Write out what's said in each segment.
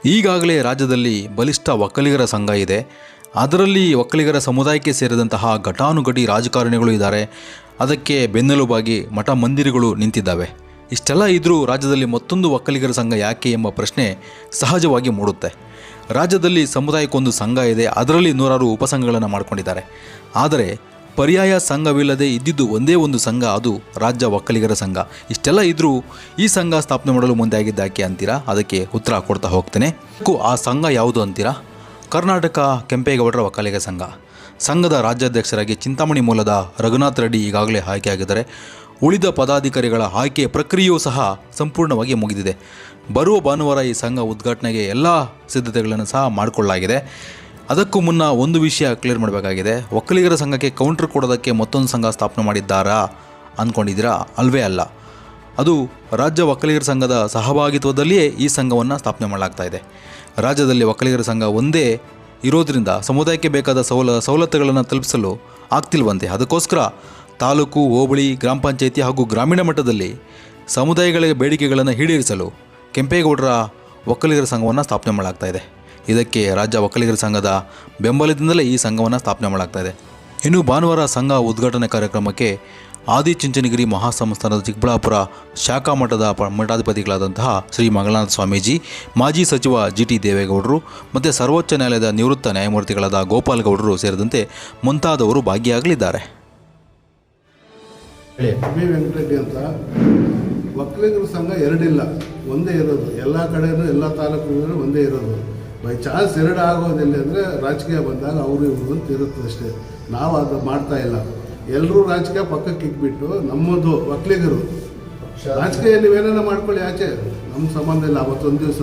ಈಗಾಗಲೇ ರಾಜ್ಯದಲ್ಲಿ ಬಲಿಷ್ಠ ಒಕ್ಕಲಿಗರ ಸಂಘ ಇದೆ. ಅದರಲ್ಲಿ ಒಕ್ಕಲಿಗರ ಸಮುದಾಯಕ್ಕೆ ಸೇರಿದಂತಹ ಘಟಾನುಘಟಿ ರಾಜಕಾರಣಿಗಳು ಇದ್ದಾರೆ. ಅದಕ್ಕೆ ಬೆನ್ನೆಲುಬಾಗಿ ಮಠ ಮಂದಿರಗಳು ನಿಂತಿದ್ದಾವೆ. ಇಷ್ಟೆಲ್ಲ ಇದ್ದರೂ ರಾಜ್ಯದಲ್ಲಿ ಮತ್ತೊಂದು ಒಕ್ಕಲಿಗರ ಸಂಘ ಯಾಕೆ ಎಂಬ ಪ್ರಶ್ನೆ ಸಹಜವಾಗಿ ಮೂಡುತ್ತೆ. ರಾಜ್ಯದಲ್ಲಿ ಸಮುದಾಯಕ್ಕೊಂದು ಸಂಘ ಇದೆ, ಅದರಲ್ಲಿ ನೂರಾರು ಉಪಸಂಘಗಳನ್ನು ಮಾಡಿಕೊಂಡಿದ್ದಾರೆ. ಆದರೆ ಪರ್ಯಾಯ ಸಂಘವಿಲ್ಲದೆ ಇದ್ದಿದ್ದು ಒಂದೇ ಒಂದು ಸಂಘ, ಅದು ರಾಜ್ಯ ಒಕ್ಕಲಿಗರ ಸಂಘ. ಇಷ್ಟೆಲ್ಲ ಇದ್ದರೂ ಈ ಸಂಘ ಸ್ಥಾಪನೆ ಮಾಡಲು ಮುಂದೆ ಆಗಿದ್ದಾಕೆ ಅಂತೀರಾ? ಅದಕ್ಕೆ ಉತ್ತರ ಕೊಡ್ತಾ ಹೋಗ್ತೇನೆ. ಆ ಸಂಘ ಯಾವುದು ಅಂತೀರಾ? ಕರ್ನಾಟಕ ಕೆಂಪೇಗೌಡರ ಒಕ್ಕಲಿಗರ ಸಂಘ. ಸಂಘದ ರಾಜ್ಯಾಧ್ಯಕ್ಷರಾಗಿ ಚಿಂತಾಮಣಿ ಮೂಲದ ರಘುನಾಥ್ ರೆಡ್ಡಿ ಈಗಾಗಲೇ ಆಯ್ಕೆಯಾಗಿದ್ದಾರೆ. ಉಳಿದ ಪದಾಧಿಕಾರಿಗಳ ಆಯ್ಕೆ ಪ್ರಕ್ರಿಯೆಯೂ ಸಹ ಸಂಪೂರ್ಣವಾಗಿ ಮುಗಿದಿದೆ. ಬರುವ ಭಾನುವಾರ ಈ ಸಂಘ ಉದ್ಘಾಟನೆಗೆ ಎಲ್ಲ ಸಿದ್ಧತೆಗಳನ್ನು ಸಹ ಮಾಡಿಕೊಳ್ಳಲಾಗಿದೆ. ಅದಕ್ಕೂ ಮುನ್ನ ಒಂದು ವಿಷಯ ಕ್ಲಿಯರ್ ಮಾಡಬೇಕಾಗಿದೆ. ಒಕ್ಕಲಿಗರ ಸಂಘಕ್ಕೆ ಕೌಂಟರ್ ಕೊಡೋದಕ್ಕೆ ಮತ್ತೊಂದು ಸಂಘ ಸ್ಥಾಪನೆ ಮಾಡಿದ್ದಾರಾ ಅಂದ್ಕೊಂಡಿದ್ದೀರಾ? ಅಲ್ವೇ ಅಲ್ಲ. ಅದು ರಾಜ್ಯ ಒಕ್ಕಲಿಗರ ಸಂಘದ ಸಹಭಾಗಿತ್ವದಲ್ಲಿಯೇ ಈ ಸಂಘವನ್ನು ಸ್ಥಾಪನೆ ಮಾಡಲಾಗ್ತಾ ಇದೆ. ರಾಜ್ಯದಲ್ಲಿ ಒಕ್ಕಲಿಗರ ಸಂಘ ಒಂದೇ ಇರೋದರಿಂದ ಸಮುದಾಯಕ್ಕೆ ಬೇಕಾದ ಸವಲತ್ತುಗಳನ್ನು ತಲುಪಿಸಲು ಆಗ್ತಿಲ್ವಂತೆ. ಅದಕ್ಕೋಸ್ಕರ ತಾಲೂಕು, ಹೋಬಳಿ, ಗ್ರಾಮ ಪಂಚಾಯಿತಿ ಹಾಗೂ ಗ್ರಾಮೀಣ ಮಟ್ಟದಲ್ಲಿ ಸಮುದಾಯಗಳ ಬೇಡಿಕೆಗಳನ್ನು ಈಡೇರಿಸಲು ಕೆಂಪೇಗೌಡರ ಒಕ್ಕಲಿಗರ ಸಂಘವನ್ನು ಸ್ಥಾಪನೆ ಮಾಡಲಾಗ್ತಾ ಇದೆ. ಇದಕ್ಕೆ ರಾಜ್ಯ ಒಕ್ಕಲಿಗರ ಸಂಘದ ಬೆಂಬಲದಿಂದಲೇ ಈ ಸಂಘವನ್ನು ಸ್ಥಾಪನೆ ಮಾಡಲಾಗ್ತಾ ಇದೆ. ಇನ್ನು ಭಾನುವಾರ ಸಂಘ ಉದ್ಘಾಟನೆ ಕಾರ್ಯಕ್ರಮಕ್ಕೆ ಆದಿಚುಂಚನಗಿರಿ ಮಹಾಸಂಸ್ಥಾನದ ಚಿಕ್ಕಬಳ್ಳಾಪುರ ಶಾಖಾ ಮಠದ ಮಠಾಧಿಪತಿಗಳಾದಂತಹ ಶ್ರೀ ಮಂಗಳನಾಥ ಸ್ವಾಮೀಜಿ, ಮಾಜಿ ಸಚಿವ GT ದೇವೇಗೌಡರು ಮತ್ತು ಸರ್ವೋಚ್ಚ ನ್ಯಾಯಾಲಯದ ನಿವೃತ್ತ ನ್ಯಾಯಮೂರ್ತಿಗಳಾದ ಗೋಪಾಲ್ ಗೌಡರು ಸೇರಿದಂತೆ ಮುಂತಾದವರು ಭಾಗಿಯಾಗಲಿದ್ದಾರೆ. ವೆಂಕಟರೆಡ್ಡಿ ಅಂತ ಒಕ್ಕಲಿಗರ ಸಂಘ ಎರಡಿಲ್ಲ, ಒಂದೇ ಇರೋದು. ಎಲ್ಲ ಕಡೆಯೂ ಎಲ್ಲ ತಾಲೂಕುಗಳು ಒಂದೇ ಇರೋದು. ಬೈ ಚಾನ್ಸ್ ಎರಡು ಆಗೋದಿಲ್ಲ ಅಂದರೆ ರಾಜಕೀಯ ಬಂದಾಗ ಅವರು ಇವರು ಅಂತ ಇರುತ್ತೆ ಅಷ್ಟೇ. ನಾವು ಅದು ಮಾಡ್ತಾ ಇಲ್ಲ. ಎಲ್ಲರೂ ರಾಜಕೀಯ ಪಕ್ಕಕ್ಕೆ ಇಟ್ಬಿಟ್ಟು ನಮ್ಮದು ಒಕ್ಕಲಿಗರು ರಾಜಕೀಯ ನೀವೇನೇನೋ ಮಾಡ್ಕೊಳ್ಳಿ, ಆಚೆ ನಮ್ಮ ಸಂಬಂಧ ಇಲ್ಲ. ಅವತ್ತೊಂದು ದಿವಸ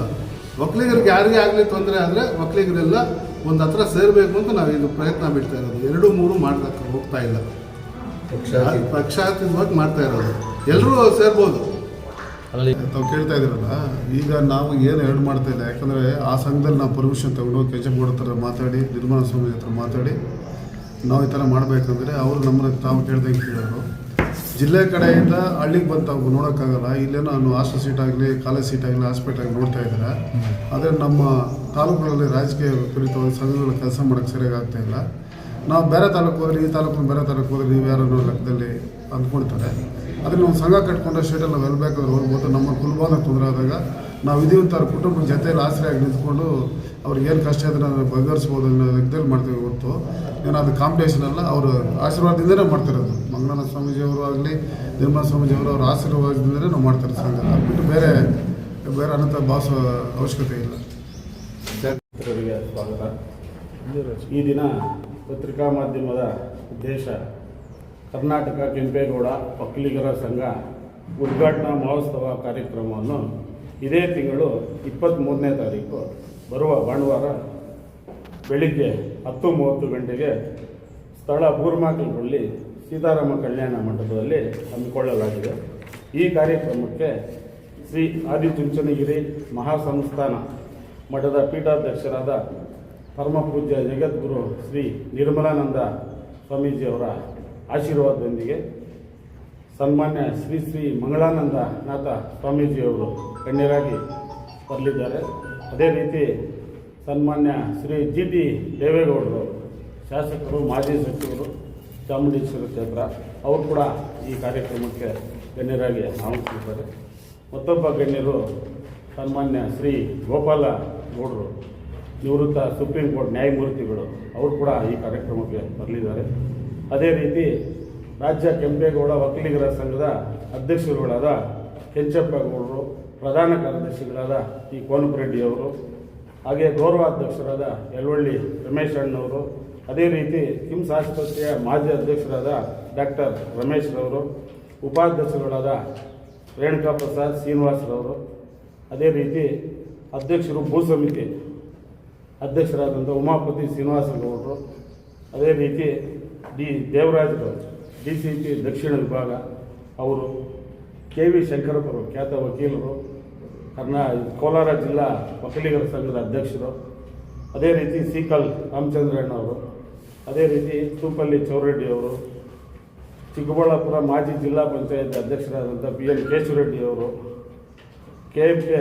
ಒಕ್ಕಲಿಗರಿಗೆ ಯಾರಿಗೇ ಆಗಲಿ ತೊಂದರೆ ಆದರೆ ಒಕ್ಕಲಿಗರೆಲ್ಲ ಒಂದು ಹತ್ರ ಸೇರಬೇಕು ಅಂತ ನಾವು ಇದು ಪ್ರಯತ್ನ ಬಿಡ್ತಾ ಇರೋದು. 2-3 ಮಾಡ್ದಕ್ಕೆ ಹೋಗ್ತಾ ಇಲ್ಲ, ಪಕ್ಷಾತೀತವಾಗಿ ಮಾಡ್ತಾ ಇರೋದು. ಎಲ್ಲರೂ ಸೇರ್ಬೋದು. ತಾವು ಕೇಳ್ತಾ ಇದ್ದೀರಲ್ಲ, ಈಗ ನಾವು ಏನು ಎರಡು ಮಾಡ್ತಾ ಇಲ್ಲ. ಯಾಕಂದರೆ ಆ ಸಂಘದಲ್ಲಿ ನಾವು ಪರ್ಮಿಷನ್ ತಗೊಂಡು ಕೆಂಚೇಗೌಡ ಹತ್ರ ಮಾತಾಡಿ, ನಿರ್ಮಲಾ ಸ್ವಾಮಿ ಹತ್ರ ಮಾತಾಡಿ ನಾವು ಈ ಥರ ಮಾಡಬೇಕಂದ್ರೆ ಅವರು ನಮ್ಮನ್ನ ತಾವು ಕೇಳ್ದಂಗೆ ಕೇಳೋರು. ಜಿಲ್ಲೆ ಕಡೆಯಿಂದ ಹಳ್ಳಿಗೆ ಬಂದು ತಾವು ನೋಡೋಕ್ಕಾಗಲ್ಲ. ಇಲ್ಲೇನೋ ನಾನು ಹಾಸ್ಟೆಲ್ ಸೀಟ್ ಆಗಲಿ, ಕಾಲೇಜ್ ಸೀಟ್ ಆಗಲಿ, ಹಾಸ್ಪಿಟಲ್ ಆಗಲಿ ನೋಡ್ತಾ ಇದ್ದಾರೆ. ಆದರೆ ನಮ್ಮ ತಾಲೂಕುಗಳಲ್ಲಿ ರಾಜಕೀಯ ವಿಪರೀತವಾಗಿ ಸಂಘಗಳು ಕೆಲಸ ಮಾಡೋಕ್ಕೆ ಸರಿಯಾಗಿ ಆಗ್ತಾ ಇಲ್ಲ. ನಾವು ಬೇರೆ ತಾಲೂಕು ಹೋದರೆ, ಈ ತಾಲೂಕು ಬೇರೆ ತಾಲೂಕು ಹೋದರೆ ನೀವು ಯಾರೋ ಲೆಕ್ಕದಲ್ಲಿ ಅಂದ್ಕೊಳ್ತಾರೆ. ಅದನ್ನು ನಾವು ಸಂಘ ಕಟ್ಕೊಂಡ್ರೆ ಸ್ಟೇಟಲ್ಲಿ ನಾವು ಎಲ್ಲಿ ಬೇಕಾದ್ರೂ ಹೋಗ್ಬೋದು. ನಮ್ಮ ಕುಲಭಾವನೆ ತೊಂದರೆ ಆದಾಗ ನಾವು ಇದೀವಂಥ ಕುಟುಂಬದ ಜೊತೆಯಲ್ಲಿ ಆಸರೆಯಾಗಿ ನಿಂತ್ಕೊಂಡು ಅವ್ರಿಗೆ ಏನು ಕಷ್ಟ ಇದ್ರೆ ನಾವು ಬಗೆಹರಿಸ್ಬೋದು ಅನ್ನೋ ಲೆಕ್ಕದಲ್ಲಿ ಮಾಡ್ತೀವಿ ಹೊರತು ಏನೋ ಅದು ಕಾಂಪಿಟೇಷನ್ ಅಲ್ಲ. ಅವರು ಆಶೀರ್ವಾದದಿಂದಲೇ ಮಾಡ್ತಿರೋದು. ಮಂಗಳನಾಥ ಸ್ವಾಮೀಜಿಯವರು ಆಗಲಿ, ನಿರ್ಮಲಾ ಸ್ವಾಮೀಜಿಯವರು ಅವ್ರ ಆಶೀರ್ವಾದದಿಂದಲೇ ನಾವು ಮಾಡ್ತಾರೆ ಸಂಘ. ಬಿಟ್ಟು ಬೇರೆ ಅನ್ನಂಥ ಭಾಷೆ ಅವಶ್ಯಕತೆ ಇಲ್ಲ. ಸ್ವಾಗತ. ಈ ದಿನ ಪತ್ರಿಕಾ ಮಾಧ್ಯಮದ ಉದ್ದೇಶ ಕರ್ನಾಟಕ ಕೆಂಪೇಗೌಡ ಒಕ್ಕಲಿಗರ ಸಂಘ ಉದ್ಘಾಟನಾ ಮಹೋತ್ಸವ ಕಾರ್ಯಕ್ರಮವನ್ನು ಇದೇ ತಿಂಗಳು 23ನೇ ತಾರೀಕು ಬರುವ ಭಾನುವಾರ ಬೆಳಿಗ್ಗೆ 10:30 ಗಂಟೆಗೆ ಸ್ಥಳ ಬೂರ್ಮಾಕಲ್ಪಳ್ಳಿ ಸೀತಾರಾಮ ಕಲ್ಯಾಣ ಮಂಟಪದಲ್ಲಿ ಹಮ್ಮಿಕೊಳ್ಳಲಾಗಿದೆ. ಈ ಕಾರ್ಯಕ್ರಮಕ್ಕೆ ಶ್ರೀ ಆದಿಚುಂಚನಗಿರಿ ಮಹಾಸಂಸ್ಥಾನ ಮಠದ ಪೀಠಾಧ್ಯಕ್ಷರಾದ ಪರಮಪೂಜ್ಯ ಜಗದ್ಗುರು ಶ್ರೀ ನಿರ್ಮಲಾನಂದ ಸ್ವಾಮೀಜಿಯವರ ಆಶೀರ್ವಾದದೊಂದಿಗೆ ಸನ್ಮಾನ್ಯ ಶ್ರೀ ಶ್ರೀ ಮಂಗಳಾನಂದ ನಾಥ ಸ್ವಾಮೀಜಿಯವರು ಗಣ್ಯರಾಗಿ ಬರಲಿದ್ದಾರೆ. ಅದೇ ರೀತಿ ಸನ್ಮಾನ್ಯ ಶ್ರೀ GT ದೇವೇಗೌಡರು ಶಾಸಕರು, ಮಾಜಿ ಸಚಿವರು, ಚಾಮುಂಡೇಶ್ವರಿ ಕ್ಷೇತ್ರ, ಅವರು ಕೂಡ ಈ ಕಾರ್ಯಕ್ರಮಕ್ಕೆ ಗಣ್ಯರಾಗಿ ಆಗಮಿಸಿದ್ದಾರೆ. ಮತ್ತೊಬ್ಬ ಗಣ್ಯರು ಸನ್ಮಾನ್ಯ ಶ್ರೀ ಗೋಪಾಲ ಗೌಡರು, ನಿವೃತ್ತ ಸುಪ್ರೀಂ ಕೋರ್ಟ್ ನ್ಯಾಯಮೂರ್ತಿಗಳು, ಅವರು ಕೂಡ ಈ ಕಾರ್ಯಕ್ರಮಕ್ಕೆ ಬರಲಿದ್ದಾರೆ. ಅದೇ ರೀತಿ ರಾಜ್ಯ ಕೆಂಪೇಗೌಡ ಒಕ್ಕಲಿಗರ ಸಂಘದ ಅಧ್ಯಕ್ಷರುಗಳಾದ ಕೆಂಚಪ್ಪ ಗೌಡರು, ಪ್ರಧಾನ ಕಾರ್ಯದರ್ಶಿಗಳಾದ ಟಿ ಕೋನಪರೆಡ್ಡಿಯವರು, ಹಾಗೆ ಗೌರವಾಧ್ಯಕ್ಷರಾದ ಯಲವಳ್ಳಿ ರಮೇಶ್ ಅಣ್ಣವರು, ಅದೇ ರೀತಿ ಕಿಮ್ಸ್ ಆಸ್ಪತ್ರೆಯ ಮಾಜಿ ಅಧ್ಯಕ್ಷರಾದ ಡಾಕ್ಟರ್ ರಮೇಶ್ ರವರು, ಉಪಾಧ್ಯಕ್ಷರುಗಳಾದ ರೇಣುಕಾ ಪ್ರಸಾದ್ ಶ್ರೀನಿವಾಸರವರು, ಅದೇ ರೀತಿ ಅಧ್ಯಕ್ಷರು ಭೂ ಸಮಿತಿ ಅಧ್ಯಕ್ಷರಾದಂಥ ಉಮಾಪತಿ ಶ್ರೀನಿವಾಸಗೌಡರು, ಅದೇ ರೀತಿ ದೇವರಾಜರು DCP ದಕ್ಷಿಣ ವಿಭಾಗ ಅವರು, KV ಶಂಕರಪ್ಪರು ಖ್ಯಾತ ವಕೀಲರು, ಕೋಲಾರ ಜಿಲ್ಲಾ ಒಕ್ಕಲಿಗರ ಸಂಘದ ಅಧ್ಯಕ್ಷರು, ಅದೇ ರೀತಿ ಸೀಕಲ್ ರಾಮಚಂದ್ರಣ್ಣವರು, ಅದೇ ರೀತಿ ತೂಪಲ್ಲಿ ಚೌರೆಡ್ಡಿಯವರು, ಚಿಕ್ಕಬಳ್ಳಾಪುರ ಮಾಜಿ ಜಿಲ್ಲಾ ಪಂಚಾಯತ್ ಅಧ್ಯಕ್ಷರಾದಂಥ PN ಕೇಶವರೆಡ್ಡಿಯವರು, KFK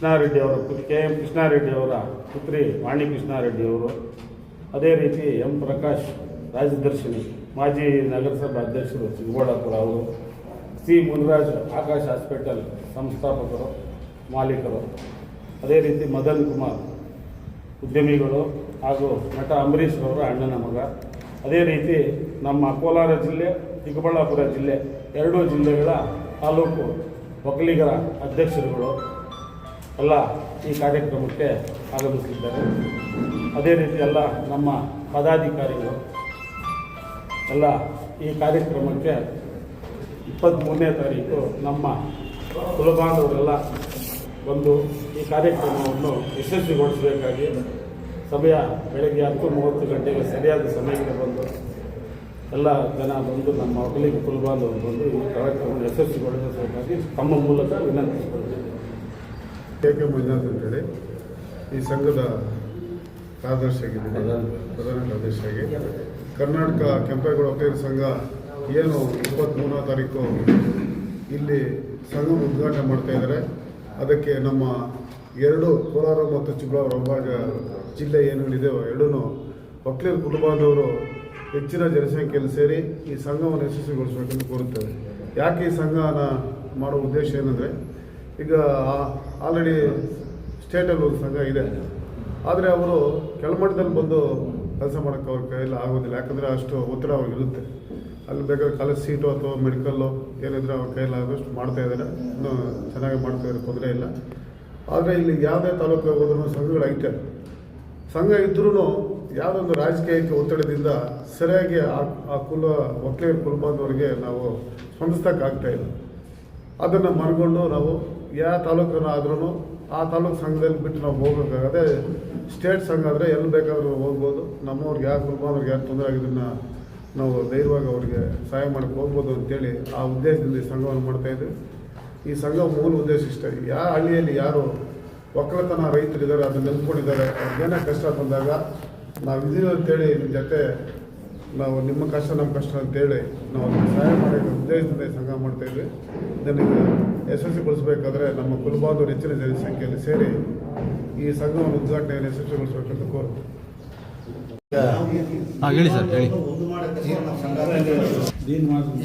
ಕೃಷ್ಣಾರೆಡ್ಡಿ ಅವರ KM ಕೃಷ್ಣಾರೆಡ್ಡಿ ಅವರ ಪುತ್ರಿ ವಾಣಿ ಕೃಷ್ಣಾರೆಡ್ಡಿಯವರು, ಅದೇ ರೀತಿ M ಪ್ರಕಾಶ್ ರಾಜದರ್ಶಿನಿ ಮಾಜಿ ನಗರಸಭಾ ಅಧ್ಯಕ್ಷರು ಚಿಕ್ಕಬಳ್ಳಾಪುರ ಅವರು, C ಮುನ್ರಾಜ್ ಆಕಾಶ್ ಹಾಸ್ಪಿಟಲ್ ಸಂಸ್ಥಾಪಕರು ಮಾಲೀಕರು, ಅದೇ ರೀತಿ ಮದನ್ ಕುಮಾರ್ ಉದ್ಯಮಿಗಳು ಹಾಗೂ ನಟ ಅಂಬರೀಷ್ ಅವರ ಅಣ್ಣನ ಮಗ, ಅದೇ ರೀತಿ ನಮ್ಮ ಕೋಲಾರ ಜಿಲ್ಲೆ, ಚಿಕ್ಕಬಳ್ಳಾಪುರ ಜಿಲ್ಲೆ, ಎರಡೂ ಜಿಲ್ಲೆಗಳ ತಾಲೂಕು ಒಕ್ಕಲಿಗರ ಅಧ್ಯಕ್ಷರುಗಳು ಎಲ್ಲ ಈ ಕಾರ್ಯಕ್ರಮಕ್ಕೆ ಆಗಮಿಸಿದ್ದಾರೆ. ಅದೇ ರೀತಿ ಎಲ್ಲ ನಮ್ಮ ಪದಾಧಿಕಾರಿಗಳು ಎಲ್ಲ ಈ ಕಾರ್ಯಕ್ರಮಕ್ಕೆ 23ನೇ ತಾರೀಕು ನಮ್ಮ ಕುಲಬಾಂಧವರೆಲ್ಲ ಬಂದು ಈ ಕಾರ್ಯಕ್ರಮವನ್ನು ಯಶಸ್ವಿಗೊಳಿಸಬೇಕಾಗಿ ಸಮಯ ಬೆಳಗ್ಗೆ 10:30 ಗಂಟೆಗೆ ಸರಿಯಾದ ಸಮಯಕ್ಕೆ ಬಂದು ಎಲ್ಲ ಜನ ಬಂದು ನಮ್ಮ ಒಕ್ಕಲಿಗ ಕುಲಬಾಂಧವರು ಬಂದು ಈ ಕಾರ್ಯಕ್ರಮವನ್ನು ಯಶಸ್ವಿಗೊಳಿಸಬೇಕಾಗಿ ತಮ್ಮ ಮೂಲಕ ವಿನಂತಿಸಿಕೊಳ್ತೇವೆ. KK ಮಂಜುನಾಥ್ ಅಂತೇಳಿ ಈ ಸಂಘದ ಕಾರ್ಯದರ್ಶಿಯಾಗಿದ್ದೀನಿ, ಪ್ರಧಾನ ಕಾರ್ಯದರ್ಶಿಯಾಗಿ. ಕರ್ನಾಟಕ ಕೆಂಪೇಗೌಡ ಒಕ್ಕಲಿಗರ ಸಂಘ ಏನು 23ನೇ ತಾರೀಕು ಇಲ್ಲಿ ಸಂಘವನ್ನು ಉದ್ಘಾಟನೆ ಮಾಡ್ತಾ ಇದ್ದಾರೆ. ಅದಕ್ಕೆ ನಮ್ಮ ಎರಡು ಕೋಲಾರ ಮತ್ತು ಚಿಕ್ಕಬಳ್ಳಾಪುರ ವಿಭಾಗ ಜಿಲ್ಲೆ ಏನುಗಳಿದೆಯೋ ಎರಡೂ ಒಕ್ಕಲಿಗರ ಕುಟುಂಬದವರು ಹೆಚ್ಚಿನ ಜನಸಂಖ್ಯೆಯಲ್ಲಿ ಸೇರಿ ಈ ಸಂಘವನ್ನು ಯಶಸ್ವಿಗೊಳಿಸಬೇಕೆಂದು ಕೋರುತ್ತೇವೆ. ಯಾಕೆ ಈ ಸಂಘನ ಮಾಡೋ ಉದ್ದೇಶ ಏನಂದರೆ, ಈಗ ಆಲ್ರೆಡಿ ಸ್ಟೇಟಲ್ಲಿ ಒಂದು ಸಂಘ ಇದೆ, ಆದರೆ ಅವರು ಕೆಳಮಟ್ಟದಲ್ಲಿ ಬಂದು ಕೆಲಸ ಮಾಡೋಕ್ಕೆ ಅವ್ರ ಕೈಯಲ್ಲಿ ಆಗೋದಿಲ್ಲ. ಯಾಕಂದರೆ ಅಷ್ಟು ಒತ್ತಡ ಅವ್ರಿಗಿರುತ್ತೆ. ಅಲ್ಲಿ ಬೇಕಾದ್ರೆ ಕಾಲೇಜ್ ಸೀಟು ಅಥವಾ ಮೆಡಿಕಲ್ಲು ಏನಿದ್ರೆ ಅವ್ರ ಕೈಯಲ್ಲಿ ಆದಷ್ಟು ಮಾಡ್ತಾಯಿದ್ದಾರೆ, ಇನ್ನೂ ಚೆನ್ನಾಗಿ ಮಾಡ್ತಾಯಿದ್ದಾರೆ, ತೊಂದರೆ ಇಲ್ಲ. ಆದರೆ ಇಲ್ಲಿ ಯಾವುದೇ ತಾಲೂಕಿಗೆ ಹೋದ್ರೂ ಸಂಘಗಳೈತೆ. ಸಂಘ ಇದ್ರೂ ಯಾವುದೊಂದು ರಾಜಕೀಯಕ್ಕೆ ಒತ್ತಡದಿಂದ ಸರಿಯಾಗಿ ಆ ಒಕ್ಕಲಿಗರ ಕುಲಬಾಂಧವರಿಗೆ ನಾವು ಸ್ಪಂದಿಸೋಕ್ಕಾಗ್ತಾಯಿಲ್ಲ. ಅದನ್ನು ಮನಗೊಂಡು ನಾವು ಯಾವ ತಾಲೂಕನ್ನು ಆದ್ರೂ ಆ ತಾಲೂಕು ಸಂಘದಲ್ಲಿ ಬಿಟ್ಟು ನಾವು ಹೋಗಬೇಕಾಗದೆ. ಸ್ಟೇಟ್ ಸಂಘ ಆದರೆ ಎಲ್ಲಿ ಬೇಕಾದರೂ ಹೋಗ್ಬೋದು. ನಮ್ಮವ್ರಿಗೆ ಯಾರು ಕುಲಬಾಂಧವ್ರಿಗೆ ಯಾರು ತೊಂದರೆ ಆಗಿದ್ದನ್ನು ನಾವು ಧೈರ್ಯವಾಗಿ ಅವರಿಗೆ ಸಹಾಯ ಮಾಡೋಕ್ಕೆ ಹೋಗ್ಬೋದು ಅಂತೇಳಿ ಆ ಉದ್ದೇಶದಿಂದ ಈ ಸಂಘವನ್ನು ಮಾಡ್ತಾಯಿದ್ವಿ. ಈ ಸಂಘ ಮೂಲ ಉದ್ದೇಶ ಇಷ್ಟ. ಯಾವ ಹಳ್ಳಿಯಲ್ಲಿ ಯಾರು ಒಕ್ಕಲತನ ರೈತರಿದ್ದಾರೆ, ಅದನ್ನು ನೆನ್ಕೊಂಡಿದ್ದಾರೆ, ಅವ್ರಿಗೇನೇ ಕಷ್ಟ ಬಂದಾಗ ನಾವು ಇದೀವಿ ಅಂತೇಳಿ ನಿಮ್ಮ ಜೊತೆ ನಾವು ನಿಮ್ಮ ಕಷ್ಟ ನಮ್ಮ ಕಷ್ಟ ಅಂತೇಳಿ ನಾವು ಅದನ್ನು ಸಹಾಯ ಮಾಡೋಕ್ಕೆ ಉದ್ದೇಶದಿಂದ ಈ ಸಂಘ ಮಾಡ್ತಾಯಿದ್ವಿ. ಇದನ್ನು ಯಶಸ್ವಿಗೊಳಿಸಬೇಕಾದ್ರೆ ನಮ್ಮ ಕುಲಬಾಂಧವರು ಹೆಚ್ಚಿನ ಜನಸಂಖ್ಯೆಯಲ್ಲಿ ಸೇರಿ ಈ ಸಂಘವನ್ನು ಉದ್ಘಾಟನೆಯನ್ನು ಯಶಸ್ವಿಗೊಳಿಸಬೇಕಂತ ಕೋರುತ್ತೇವೆ. ಹೇಳಿ ಸರ್, ಹೇಳಿ.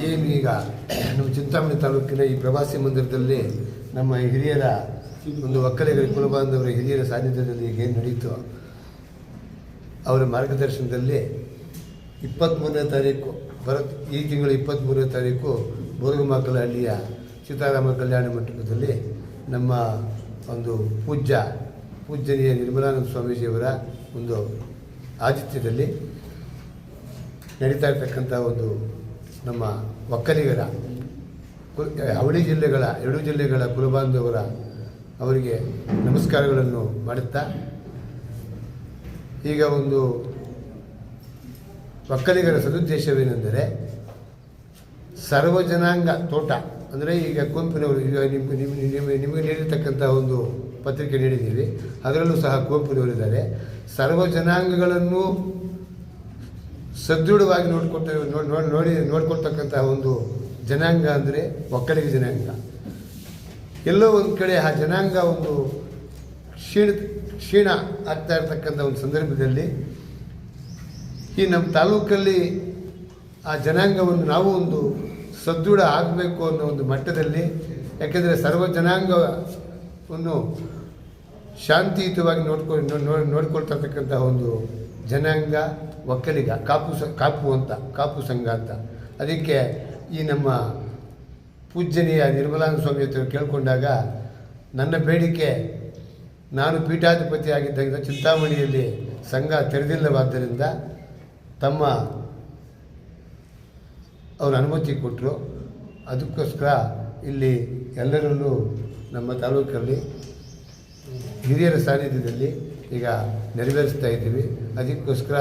ಏನು ಈಗ ನಮ್ಮ ಚಿಂತಾಮಣಿ ತಾಲೂಕಿನ ಈ ಪ್ರವಾಸಿ ಮಂದಿರದಲ್ಲಿ ನಮ್ಮ ಹಿರಿಯರ ಒಂದು ಒಕ್ಕಲಿಗರ ಕುಲಬಾಂಧವರ ಹಿರಿಯರ ಸಾನ್ನಿಧ್ಯದಲ್ಲಿ ಏನು ನಡೀತು, ಅವರ ಮಾರ್ಗದರ್ಶನದಲ್ಲಿ 23ನೇ ತಾರೀಕು ಈ ತಿಂಗಳ 23ನೇ ತಾರೀಕು ಬೋರಗಮಾಕಲಹಳ್ಳಿಯ ಸೀತಾರಾಮ ಕಲ್ಯಾಣ ಮಂಟಪದಲ್ಲಿ ನಮ್ಮ ಒಂದು ಪೂಜ್ಯನೀಯ ನಿರ್ಮಲಾನಂದ ಸ್ವಾಮೀಜಿಯವರ ಒಂದು ಆತಿಥ್ಯದಲ್ಲಿ ನಡೀತಾ ಇರ್ತಕ್ಕಂಥ ಒಂದು ನಮ್ಮ ಒಕ್ಕಲಿಗರ ಅವಳಿ ಜಿಲ್ಲೆಗಳ ಎರಡೂ ಜಿಲ್ಲೆಗಳ ಕುಲಬಾಂಧವರ ಅವರಿಗೆ ನಮಸ್ಕಾರಗಳನ್ನು ಮಾಡುತ್ತಾ, ಈಗ ಒಂದು ಒಕ್ಕಲಿಗರ ಸದುದ್ದೇಶವೇನೆಂದರೆ ಸರ್ವಜನಾಂಗ ತೋಟ ಅಂದರೆ ಈಗ ಕುವೆಂಪುನವರು ಈಗ ನಿಮಗೆ ನೀಡಿರ್ತಕ್ಕಂಥ ಒಂದು ಪತ್ರಿಕೆ ನೀಡಿದ್ದೀವಿ, ಅದರಲ್ಲೂ ಸಹ ಕುವೆಂಪುನವರಿದ್ದಾರೆ. ಸರ್ವಜನಾಂಗಗಳನ್ನು ಸದೃಢವಾಗಿ ನೋಡ್ಕೊಳ್ತಕ್ಕಂಥ ಒಂದು ಜನಾಂಗ ಅಂದರೆ ಒಕ್ಕಲಿಗ ಜನಾಂಗ. ಎಲ್ಲೋ ಒಂದು ಕಡೆ ಆ ಜನಾಂಗ ಒಂದು ಕ್ಷೀಣ ಆಗ್ತಾ ಇರ್ತಕ್ಕಂಥ ಒಂದು ಸಂದರ್ಭದಲ್ಲಿ ಈ ನಮ್ಮ ತಾಲೂಕಲ್ಲಿ ಆ ಜನಾಂಗವನ್ನು ನಾವು ಒಂದು ಸದೃಢ ಆಗಬೇಕು ಅನ್ನೋ ಒಂದು ಮಟ್ಟದಲ್ಲಿ, ಯಾಕೆಂದರೆ ಸರ್ವ ಜನಾಂಗವನ್ನು ಶಾಂತಿಯುತವಾಗಿ ನೋಡ್ಕೊಳ್ತಕ್ಕಂಥ ಒಂದು ಜನಾಂಗ ಒಕ್ಕಲಿಗ, ಕಾಪು ಸಂಘ ಅಂತ. ಅದಕ್ಕೆ ಈ ನಮ್ಮ ಪೂಜ್ಯನೀಯ ನಿರ್ಮಲಾನಂದ ಸ್ವಾಮಿ ಹತ್ರ ಕೇಳಿಕೊಂಡಾಗ ನನ್ನ ಬೇಡಿಕೆ, ನಾನು ಪೀಠಾಧಿಪತಿ ಆಗಿದ್ದಾಗ ಚಿಂತಾಮಣಿಯಲ್ಲಿ ಸಂಘ ತೆರೆದಿಲ್ಲವಾದ್ದರಿಂದ ಅವರು ಅನುಮತಿ ಕೊಟ್ಟರು. ಅದಕ್ಕೋಸ್ಕರ ಇಲ್ಲಿ ಎಲ್ಲರಲ್ಲೂ ನಮ್ಮ ತಾಲೂಕಲ್ಲಿ ಹಿರಿಯರ ಸಾನ್ನಿಧ್ಯದಲ್ಲಿ ಈಗ ನೆರವೇರಿಸ್ತಾ ಇದ್ದೀವಿ. ಅದಕ್ಕೋಸ್ಕರ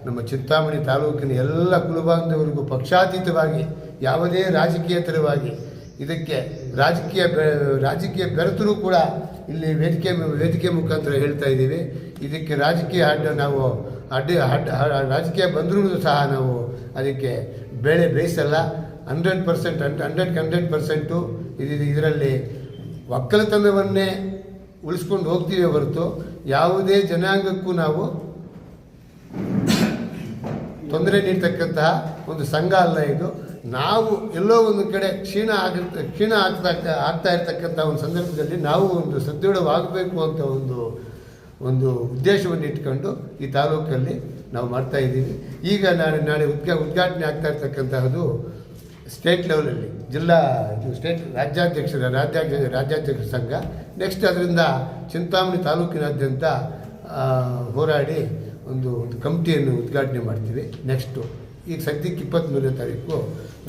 ನಮ್ಮ ಚಿಂತಾಮಣಿ ತಾಲೂಕಿನ ಎಲ್ಲ ಕುಲಬಾಂಧವರಿಗೂ ಪಕ್ಷಾತೀತವಾಗಿ, ಯಾವುದೇ ರಾಜಕೀಯೇತರವಾಗಿ ಇದಕ್ಕೆ ರಾಜಕೀಯ ಬೆರೆತರೂ ಕೂಡ ಇಲ್ಲಿ ವೇದಿಕೆ ಮುಖಾಂತರ ಹೇಳ್ತಾ ಇದ್ದೀವಿ. ಇದಕ್ಕೆ ರಾಜಕೀಯ ರಾಜಕೀಯ ಬಂದರೂ ಸಹ ನಾವು ಅದಕ್ಕೆ ಬೇಯಿಸಲ್ಲ. 100% ಇದರಲ್ಲಿ ಒಕ್ಕಲತನವನ್ನೇ ಉಳಿಸ್ಕೊಂಡು ಹೋಗ್ತೀವಿ ಹೊರತು ಯಾವುದೇ ಜನಾಂಗಕ್ಕೂ ನಾವು ತೊಂದರೆ ನೀಡ್ತಕ್ಕಂತಹ ಒಂದು ಸಂಘ ಅಲ್ಲ ಇದು. ನಾವು ಎಲ್ಲೋ ಒಂದು ಕಡೆ ಕ್ಷೀಣ ಆಗ್ತಾ ಇರ್ತಕ್ಕಂಥ ಒಂದು ಸಂದರ್ಭದಲ್ಲಿ ನಾವು ಒಂದು ಸದೃಢವಾಗಬೇಕು ಅಂತ ಒಂದು ಉದ್ದೇಶವನ್ನು ಇಟ್ಕೊಂಡು ಈ ತಾಲೂಕಲ್ಲಿ ನಾವು ಮಾಡ್ತಾ ಇದ್ದೀವಿ. ಈಗ ನಾಳೆ ಉದ್ಘಾಟನೆ ಆಗ್ತಾ ಇರ್ತಕ್ಕಂತಹದ್ದು ಸ್ಟೇಟ್ ಲೆವೆಲಲ್ಲಿ ರಾಜ್ಯಾಧ್ಯಕ್ಷರ ಸಂಘ. ನೆಕ್ಸ್ಟ್ ಅದರಿಂದ ಚಿಂತಾಮಣಿ ತಾಲೂಕಿನಾದ್ಯಂತ ಹೋರಾಡಿ ಒಂದು ಕಮಿಟಿಯನ್ನು ಉದ್ಘಾಟನೆ ಮಾಡ್ತೀವಿ. ನೆಕ್ಸ್ಟು ಈಗ ಸದ್ಯಕ್ಕೆ 23ನೇ ತಾರೀಕು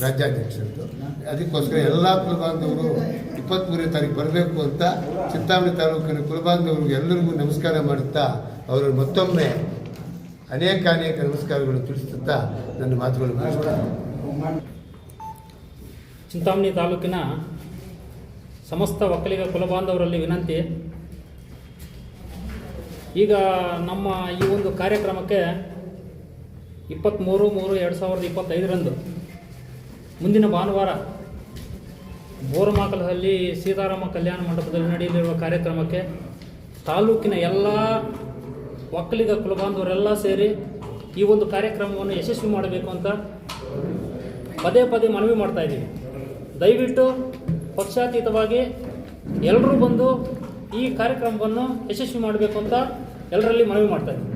ರಾಜ್ಯಾಧ್ಯಕ್ಷರದ್ದು. ಅದಕ್ಕೋಸ್ಕರ ಎಲ್ಲ ಕುಲಬಾಂಧವರು 23ನೇ ತಾರೀಕು ಬರಬೇಕು ಅಂತ ಚಿಂತಾಮಣಿ ತಾಲೂಕಿನ ಕುಲಬಾಂಧವರಿಗೆ ಎಲ್ಲರಿಗೂ ನಮಸ್ಕಾರ ಮಾಡುತ್ತಾ ಅವರು ಮತ್ತೊಮ್ಮೆ ಅನೇಕ ನಮಸ್ಕಾರಗಳು ತಿಳಿಸುತ್ತಾ ನನ್ನ ಮಾತುಗಳು ಮುಗಿಸ್ತಾರೆ. ಚಿಂತಾಮಣಿ ತಾಲೂಕಿನ ಸಮಸ್ತ ಒಕ್ಕಲಿಗ ಕುಲಬಾಂಧವರಲ್ಲಿ ವಿನಂತಿ, ಈಗ ನಮ್ಮ ಈ ಒಂದು ಕಾರ್ಯಕ್ರಮಕ್ಕೆ 23/3/2025 ಮುಂದಿನ ಭಾನುವಾರ ಬೋರಮಾಕಲಹಳ್ಳಿ ಸೀತಾರಾಮ ಕಲ್ಯಾಣ ಮಂಟಪದಲ್ಲಿ ನಡೆಯಲಿರುವ ಕಾರ್ಯಕ್ರಮಕ್ಕೆ ತಾಲೂಕಿನ ಎಲ್ಲ ಒಕ್ಕಲಿಗ ಕುಲಬಾಂಧವರೆಲ್ಲ ಸೇರಿ ಈ ಒಂದು ಕಾರ್ಯಕ್ರಮವನ್ನು ಯಶಸ್ವಿ ಮಾಡಬೇಕು ಅಂತ ಪದೇ ಪದೇ ಮನವಿ ಮಾಡ್ತಾ ಇದ್ದೀವಿ. ದಯವಿಟ್ಟು ಪಕ್ಷಾತೀತವಾಗಿ ಎಲ್ಲರೂ ಬಂದು ಈ ಕಾರ್ಯಕ್ರಮವನ್ನು ಯಶಸ್ವಿ ಮಾಡಬೇಕು ಅಂತ ಎಲ್ಲರಲ್ಲಿ ಮನವಿ ಮಾಡ್ತಾ ಇದ್ದೀವಿ.